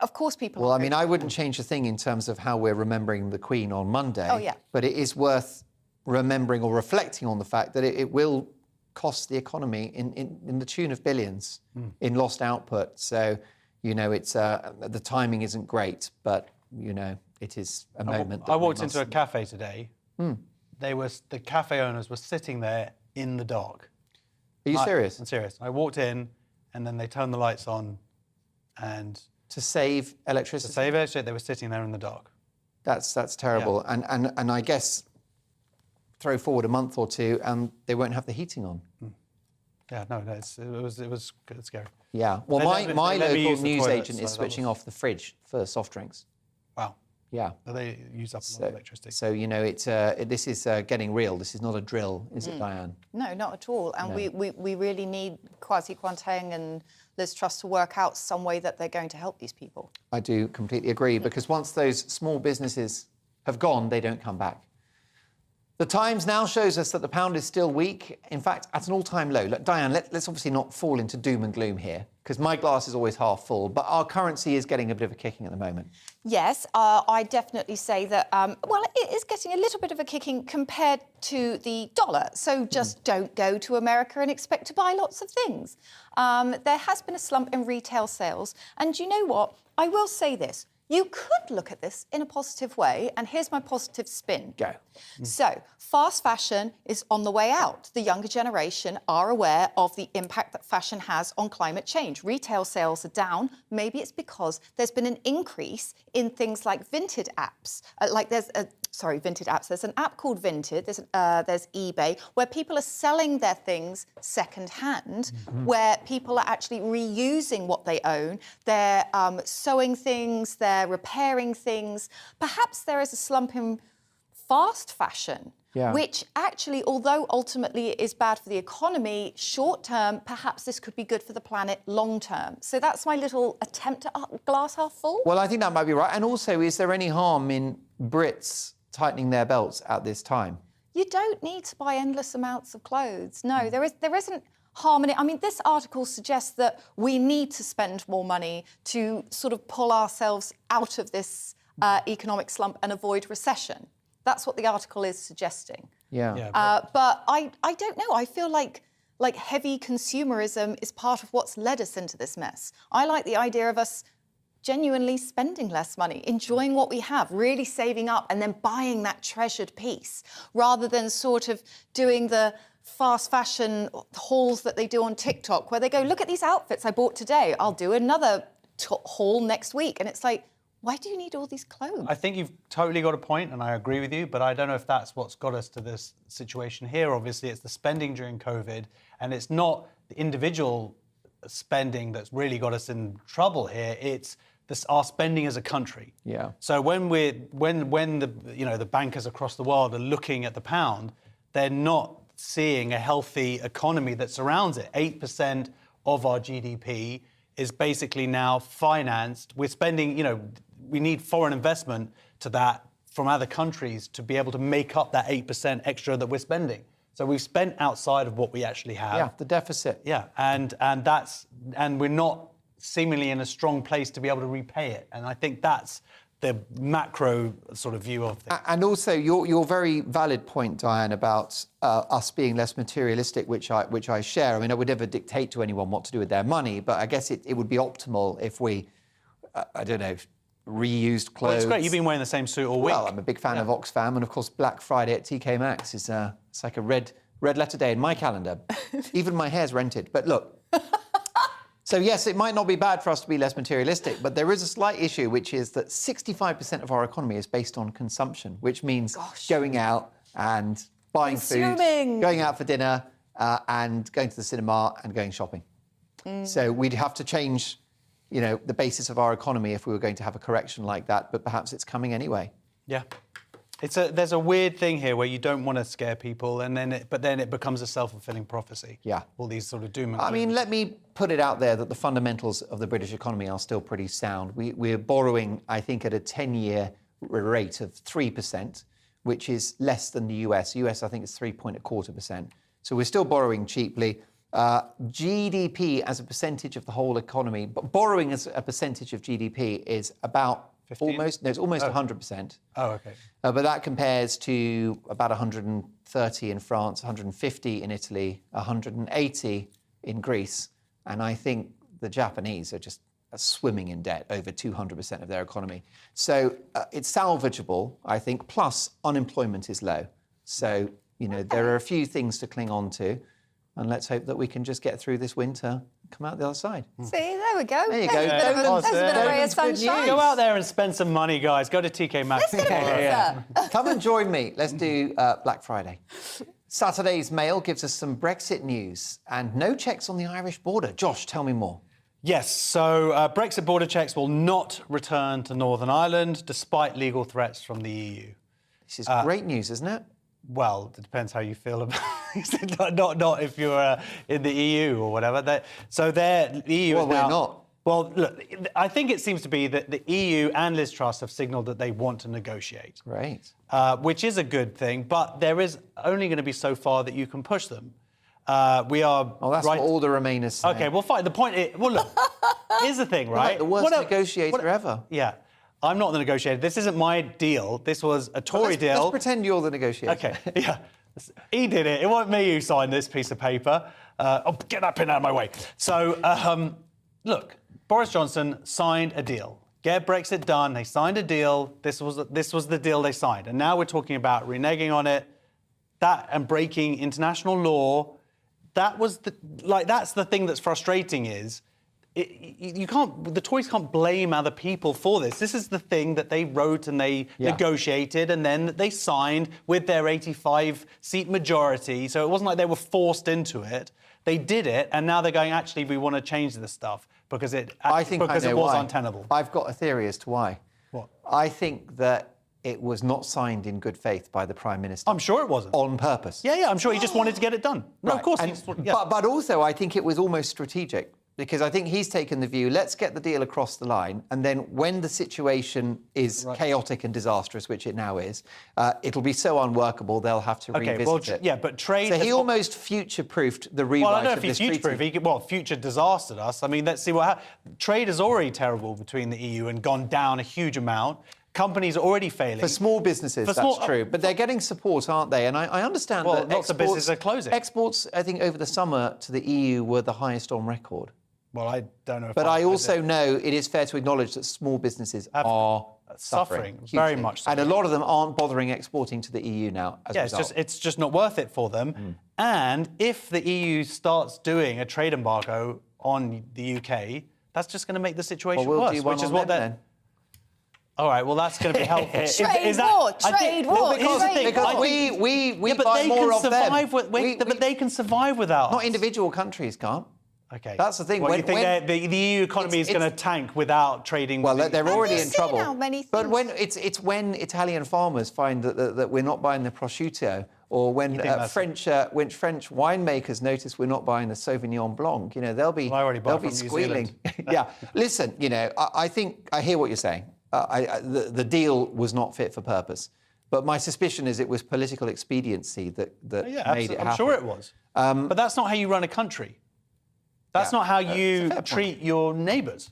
Of course, people... Well, I mean, I wouldn't change a thing in terms of how we're remembering the Queen on Monday. Oh, yeah. But it is worth remembering or reflecting on the fact that it will cost the economy in the tune of billions in lost output. So, it's the timing isn't great, but, it is a moment that I walked into a cafe today. The cafe owners were sitting there in the dark. Are you serious? I'm serious. I walked in, and then they turned the lights on, and... To save electricity? They were sitting there in the dark. That's terrible. Yeah. And I guess throw forward a month or two and they won't have the heating on. Yeah, no, it was scary. Yeah. Well, my local news agent is switching off the fridge for soft drinks. Wow. Yeah. So they use up a lot of electricity. So, this is getting real. This is not a drill, is it, Diane? No, not at all. And we really need Kwasi Kwarteng and Liz Truss to work out some way that they're going to help these people. I do completely agree, because once those small businesses have gone, they don't come back. The Times now shows us that the pound is still weak, in fact, at an all-time low. Look, Diane, let's obviously not fall into doom and gloom here, because my glass is always half full, but our currency is getting a bit of a kicking at the moment. Yes, I definitely say that, well, it is getting a little bit of a kicking compared to the dollar. So just don't go to America and expect to buy lots of things. There has been a slump in retail sales. And you know what? I will say this. You could look at this in a positive way, and here's my positive spin. Go. So, fast fashion is on the way out. The younger generation are aware of the impact that fashion has on climate change. Retail sales are down. Maybe it's because there's been an increase in things like Vinted apps. Vinted apps. There's an app called Vinted, there's eBay, where people are selling their things second-hand, where people are actually reusing what they own. They're sewing things, they're repairing things. Perhaps there is a slump in fast fashion, which actually, although ultimately it is bad for the economy, short-term, perhaps this could be good for the planet long-term. So that's my little attempt at glass half full. Well, I think that might be right. And also, is there any harm in Brits tightening their belts at this time? You don't need to buy endless amounts of clothes. No, there isn't harm in it. I mean, this article suggests that we need to spend more money to sort of pull ourselves out of this economic slump and avoid recession. That's what the article is suggesting. Yeah. But I don't know. I feel like heavy consumerism is part of what's led us into this mess. I like the idea of us genuinely spending less money, enjoying what we have, really saving up and then buying that treasured piece, rather than sort of doing the fast fashion hauls that they do on TikTok, where they go, look at these outfits I bought today, I'll do another haul next week. And it's like, why do you need all these clothes? I think you've totally got a point, and I agree with you, but I don't know if that's what's got us to this situation here. Obviously, it's the spending during COVID, and it's not the individual spending that's really got us in trouble here. It's our spending as a country. Yeah. So when the bankers across the world are looking at the pound, they're not seeing a healthy economy that surrounds it. 8% of our GDP is basically now financed. We're spending, we need foreign investment to that from other countries to be able to make up that 8% extra that we're spending. So we've spent outside of what we actually have. Yeah, the deficit. Yeah, and we're not seemingly in a strong place to be able to repay it. And I think that's the macro sort of view of things. And also your very valid point, Diane, about us being less materialistic, which I share. I mean, I would never dictate to anyone what to do with their money, but I guess it would be optimal if we, reused clothes. Well, it's great. You've been wearing the same suit all week. Well, I'm a big fan of Oxfam, and of course Black Friday at TK Maxx is it's like a red letter day in my calendar. Even my hair's rented. But look. So yes, it might not be bad for us to be less materialistic, but there is a slight issue, which is that 65% of our economy is based on consumption, which means going out and buying food, going out for dinner, and going to the cinema and going shopping. So we'd have to change, the basis of our economy if we were going to have a correction like that, but perhaps it's coming anyway. Yeah. There's a weird thing here where you don't want to scare people, but then it becomes a self-fulfilling prophecy. Yeah. All these sort of doom and gloom. I mean, let me put it out there that the fundamentals of the British economy are still pretty sound. We're borrowing, I think, at a 10-year rate of 3%, which is less than the US. The US, I think, is 3.25%. So we're still borrowing cheaply. GDP as a percentage of the whole economy, but borrowing as a percentage of GDP is about 15? It's almost 100%. Oh, okay. But that compares to about 130 in France, 150 in Italy, 180 in Greece. And I think the Japanese are just swimming in debt, over 200% of their economy. So it's salvageable, I think, plus unemployment is low. So, there are a few things to cling on to. And let's hope that we can just get through this winter and come out the other side. See, there we go. There you go. There's a bit of a ray of sunshine. Go out there and spend some money, guys. Go to TK Maxx. Let's get a pizza. Come and join me. Let's do Black Friday. Saturday's Mail gives us some Brexit news and no checks on the Irish border. Josh, tell me more. Yes, so Brexit border checks will not return to Northern Ireland despite legal threats from the EU. This is great news, isn't it? Well, it depends how you feel about it. Not if you're in the EU or whatever. The EU Well, is we're now... not. Well, look, I think it seems to be that the EU and Liz Truss have signalled that they want to negotiate. Great. Which is a good thing, but there is only going to be so far that you can push them. We are. Oh, that's what all the Remainers say. Okay, well, fine. The point is, well, look, here's the thing, right? Like the worst negotiator ever. Yeah, I'm not the negotiator. This isn't my deal. This was a Tory deal. Let's pretend you're the negotiator. Okay, yeah. He did it. It wasn't me who signed this piece of paper. Get that pin out of my way. So, look, Boris Johnson signed a deal. Get Brexit done. They signed a deal. This was the deal they signed. And now we're talking about reneging on it, that and breaking international law. That's the thing that's frustrating is the Tories can't blame other people for this. This is the thing that they wrote and they negotiated and then they signed with their 85-seat majority. So it wasn't like they were forced into it. They did it, and now they're going, actually, we want to change this stuff because it was untenable. I've got a theory as to why. What? I think that it was not signed in good faith by the Prime Minister. I'm sure it wasn't. On purpose. Yeah, I'm sure he just wanted to get it done. No, Right. of course. But also, I think it was almost strategic. Because I think he's taken the view, let's get the deal across the line, and then when the situation is chaotic and disastrous, which it now is, it'll be so unworkable they'll have to revisit it. Yeah, but trade... So he almost future-proofed the rewrite I don't know of if this he's future-proof. Future disastered us. I mean, let's see what happens. Trade is already terrible between the EU and gone down a huge amount. Companies are already failing. For small businesses, that's true. But they're getting support, aren't they? And I understand that lots of businesses are closing. Exports, I think, over the summer to the EU were the highest on record. Well, I don't know. But I also know it is fair to acknowledge that small businesses are suffering very much so. And a lot of them aren't bothering exporting to the EU now. It's just not worth it for them. And if the EU starts doing a trade embargo on the UK, that's just going to make the situation worse. Which is what they're. All right, well, that's going to be helpful. Trade war. Because we buy more of them. But they can survive without. Not individual countries can't. Okay. That's the thing. Well, you think the EU economy is going to tank without trading? Well, they're already in trouble. How many things... But when when Italian farmers find that we're not buying the prosciutto, or when French winemakers notice we're not buying the Sauvignon Blanc, they'll be squealing. Yeah. Listen, I think I hear what you're saying. The deal was not fit for purpose. But my suspicion is it was political expediency that made it happen. I'm sure it was. But that's not how you run a country. That's not how you treat your neighbours.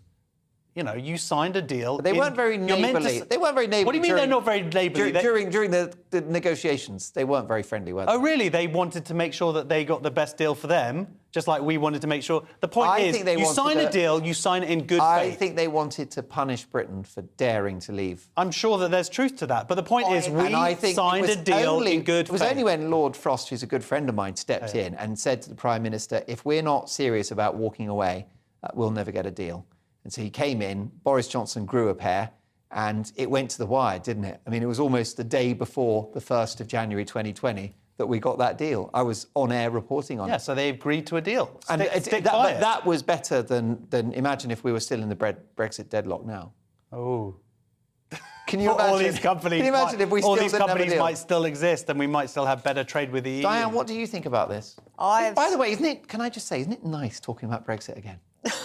You signed a deal. But they weren't very neighbourly. They weren't very neighbourly. What do you mean they're not very neighbourly? During the negotiations, they weren't very friendly, were they? Oh, really? They wanted to make sure that they got the best deal for them, just like we wanted to make sure. The point is, you sign a deal, you sign it in good faith. I think they wanted to punish Britain for daring to leave. I'm sure that there's truth to that. But the point is, we signed a deal in good faith. It was only when Lord Frost, who's a good friend of mine, stepped in and said to the Prime Minister, if we're not serious about walking away, we'll never get a deal. And so he came in, Boris Johnson grew a pair, and it went to the wire, didn't it? I mean, it was almost the day before the 1st of January 2020 that we got that deal. I was on air reporting on it. Yeah, so they agreed to a deal. That was better than imagine if we were still in the Brexit deadlock now. Oh. Can you imagine? All these companies, can you imagine if we still didn't have a deal? Might still exist and we might still have better trade with the EU. Diane, what do you think about this? By the way, can I just say, isn't it nice talking about Brexit again?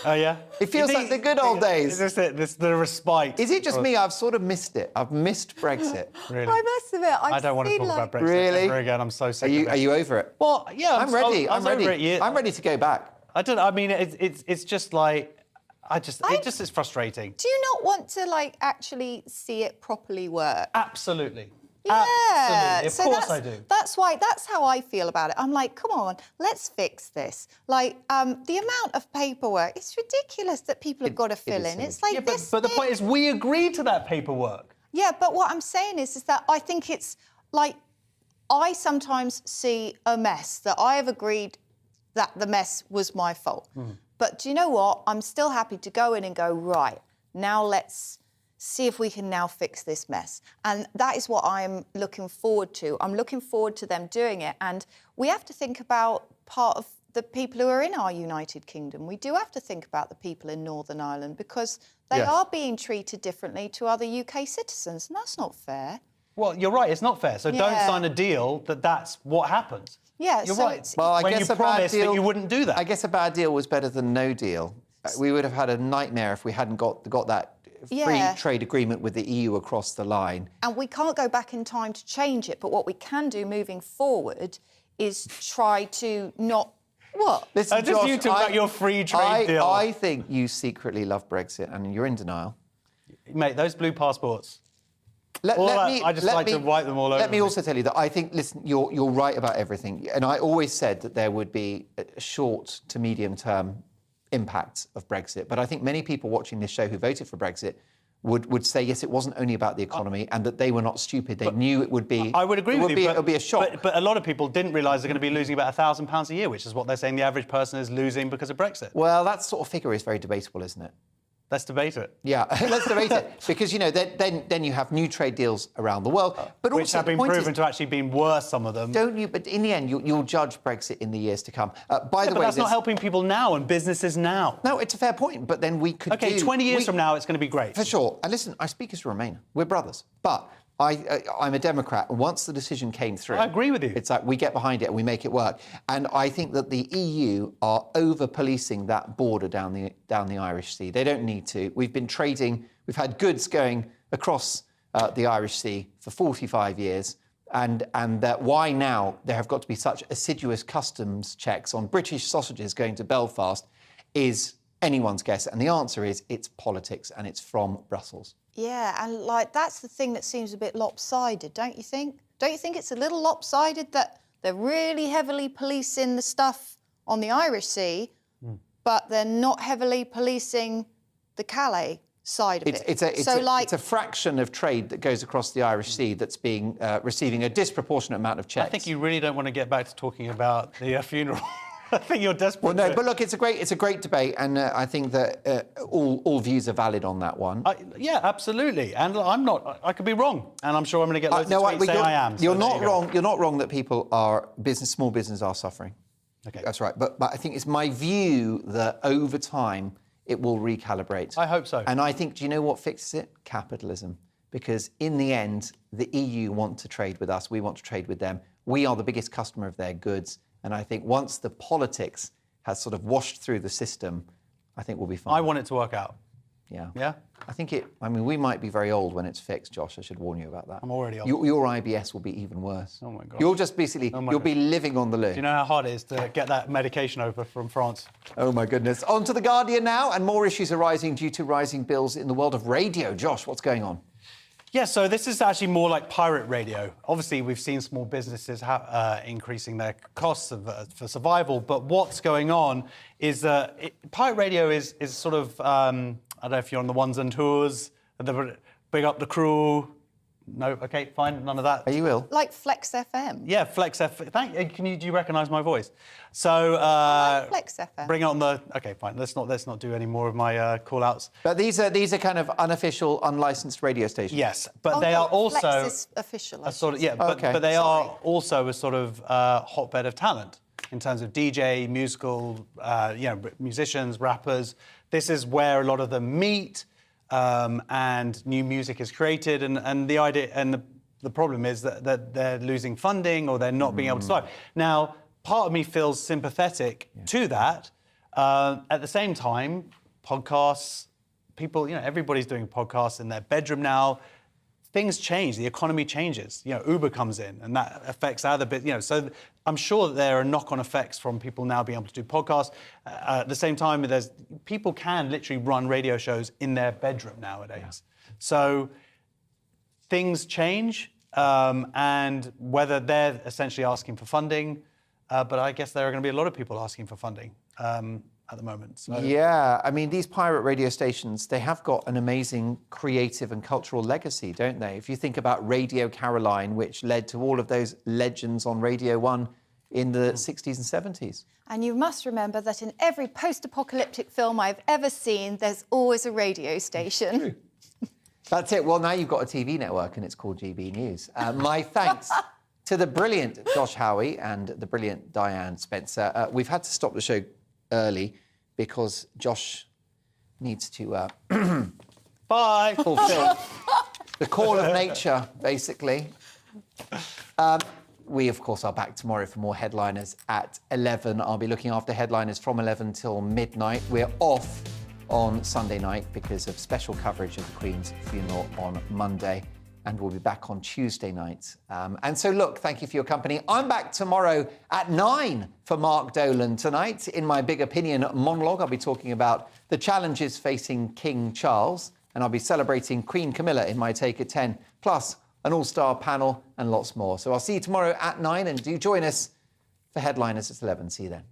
Oh, yeah? It feels like the good old days. Is this it? This the respite? Is it just me? I've sort of missed it. I've missed Brexit. Really? I must admit, I don't want to talk about Brexit ever again. I'm so sick of it. Are you over it? Well, yeah, I'm ready. I'm ready. Over it. I'm ready to go back. I mean, it's just like... it just is frustrating. Do you not want to actually see it properly work? Absolutely. Yeah. Absolutely. Of course I do. That's how I feel about it. I'm like, come on, let's fix this. The amount of paperwork, it's ridiculous that people have got to fill in. It's like this. But the point is, we agreed to that paperwork. Yeah, but what I'm saying is that I think it's I sometimes see a mess that I have agreed that the mess was my fault. But do you know what? I'm still happy to go in and go, right, now let's see if we can now fix this mess. And that is what I'm looking forward to. I'm looking forward to them doing it. And we have to think about part of the people who are in our United Kingdom. We do have to think about the people in Northern Ireland because they are being treated differently to other UK citizens, and that's not fair. Well, you're right, it's not fair. So don't sign a deal that's what happens. Yeah, you're so right. Well, I when guess you promised that you wouldn't do that. I guess a bad deal was better than no deal. We would have had a nightmare if we hadn't got that free trade agreement with the EU across the line. And we can't go back in time to change it, but what we can do moving forward is try to not... What? Listen, just Josh, you talk about your free trade deal. I think you secretly love Brexit and you're in denial. Mate, those blue passports. I just like to wipe them all over. Let me also tell you that I think, listen, you're right about everything. And I always said that there would be a short to medium term impacts of Brexit. But I think many people watching this show who voted for Brexit would say, yes, it wasn't only about the economy and that they were not stupid. They knew it would be... I would agree with you. It would be a shock. But a lot of people didn't realise they're going to be losing about £1,000 a year, which is what they're saying the average person is losing because of Brexit. Well, that sort of figure is very debatable, isn't it? Let's debate it. Yeah, let's debate it. Because, you know, then you have new trade deals around the world. But which also, have been proven to actually been worse, some of them. Don't you? But in the end, you'll judge Brexit in the years to come. By the way, that's not helping people now and busines's now. No, it's a fair point. But then we could OK, 20 years from now, it's going to be great. For sure. And listen, I speak as a Remainer. We're brothers. But I'm a Democrat. And once the decision came through... I agree with you. It's like we get behind it and we make it work. And I think that the EU are over-policing that border down the Irish Sea. They don't need to. We've been trading... We've had goods going across the Irish Sea for 45 years. And that why now there have got to be such assiduous customs checks on British sausages going to Belfast is anyone's guess. And the answer is it's politics and it's from Brussels. Yeah, and that's the thing that seems a bit lopsided, don't you think? Don't you think it's a little lopsided that they're really heavily policing the stuff on the Irish Sea, but they're not heavily policing the Calais side of it? It's a fraction of trade that goes across the Irish Sea that's being receiving a disproportionate amount of checks. I think you really don't want to get back to talking about the funeral. I think you're desperate. Well, no, but look, it's a great debate, and I think that all views are valid on that one. Yeah, absolutely. And I'm not. I could be wrong, and I'm sure I'm going to get loads of tweets saying I am. You're not wrong. You're not wrong that small business are suffering. Okay, that's right. But I think it's my view that over time it will recalibrate. I hope so. And I think, do you know what fixes it? Capitalism. Because in the end, the EU want to trade with us. We want to trade with them. We are the biggest customer of their goods. And I think once the politics has sort of washed through the system, I think we'll be fine. I want it to work out. Yeah. Yeah? I mean, we might be very old when it's fixed, Josh. I should warn you about that. I'm already old. Your IBS will be even worse. Oh, my God. You'll just basically, you'll be living on the loo. Do you know how hard it is to get that medication over from France? Oh, my goodness. On to The Guardian now, and more issues arising due to rising bills in the world of radio. Josh, what's going on? Yeah, so this is actually more like pirate radio. Obviously, we've seen small businesses increasing their costs for survival, but what's going on is that pirate radio is sort of, I don't know if you're on the ones and twos, big up the crew. No, OK, fine, none of that. Are you ill? Like Flex FM. Yeah, Flex FM. Do you recognise my voice? So I like Flex FM. Bring on the. OK, fine. Let's not do any more of my call-outs. But these are kind of unofficial, unlicensed radio stations. Yes, but they are also Flex is official. a sort of but they are also a sort of hotbed of talent in terms of DJ, musical, musicians, rappers. This is where a lot of them meet. And new music is created, and the idea and the problem is that they're losing funding or they're not being able to survive. Now, part of me feels sympathetic to that. At the same time, podcasts, people, everybody's doing podcasts in their bedroom now. Things change, the economy changes. Uber comes in, and that affects other bit. So I'm sure that there are knock-on effects from people now being able to do podcasts. At the same time, people can literally run radio shows in their bedroom nowadays. Yeah. So things change, and whether they're essentially asking for funding, but I guess there are going to be a lot of people asking for funding. At the moment. So. Yeah, I mean, these pirate radio stations, they have got an amazing creative and cultural legacy, don't they? If you think about Radio Caroline, which led to all of those legends on Radio 1 in the 60s and 70s. And you must remember that in every post-apocalyptic film I've ever seen, there's always a radio station. True. That's it. Well, now you've got a TV network and it's called GBNews. My thanks to the brilliant Josh Howie and the brilliant Diane Spencer. We've had to stop the show early because Josh needs to fulfill the call of nature, basically. We, of course, are back tomorrow for more headliners at 11. I'll be looking after headliners from 11 till midnight. We're off on Sunday night because of special coverage of the Queen's funeral on Monday. And we'll be back on Tuesday night. And so, look, thank you for your company. I'm back tomorrow at 9 for Mark Dolan tonight. In my Big Opinion monologue, I'll be talking about the challenges facing King Charles. And I'll be celebrating Queen Camilla in my take at 10, plus an all-star panel and lots more. So I'll see you tomorrow at 9, and do join us for headliners at 11. See you then.